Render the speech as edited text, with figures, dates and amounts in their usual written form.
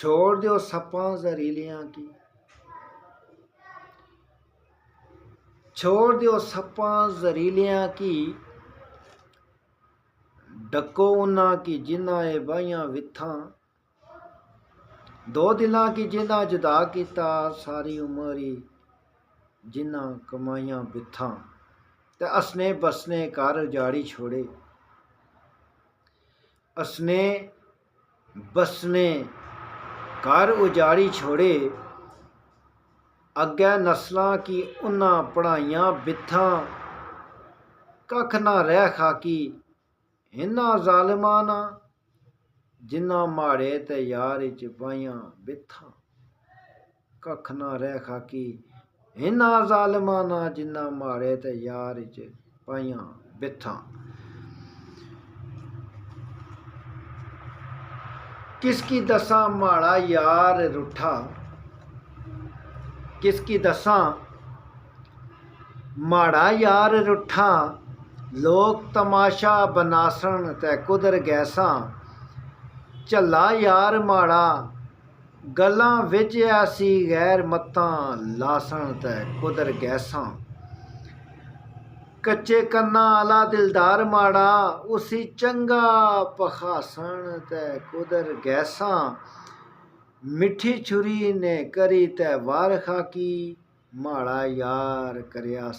छोड़ दो सप्पां जहरीलियां की, छोड़ दो सप्पां जहरीलियां की, डको उन्हां की जिन्हां ए बाहियां विथां। दो दिलां की जिन्हां जुदा कीता, सारी उमर ही जिन्हां कमाइयां बिथां। ते असने बसने घर उजाड़ी छोड़े, असने बसने घर उजाड़ी छोड़े। अग्गै नस्लां की उन्हां पढ़ाइयां बिथां। कख ना रह खाकी इन्हां जालिमां नां, जिन्हां माड़े ते यार च पाइयां बिथां। कख ना रह खाकी इन्हां जालिमां नां, जिन्हां माड़े ते यार च पाइयां बिथां। किसकी दसां माड़ा यार रुठा, किसकी दसां माड़ा यार रुठा। लोग तमाशा बनासन ते कुदर गैसां। झल्ला यार माड़ा गल्लां विच ऐसी गैर मत्तां लासन ते कुदर गैसां। कच्चे कन्नां आला दिलदार माड़ा, उसी चंगा भखासन ते कुदर गैसां। मिट्ठी छुरी ने करी ते वार खाकी, माड़ा यार करया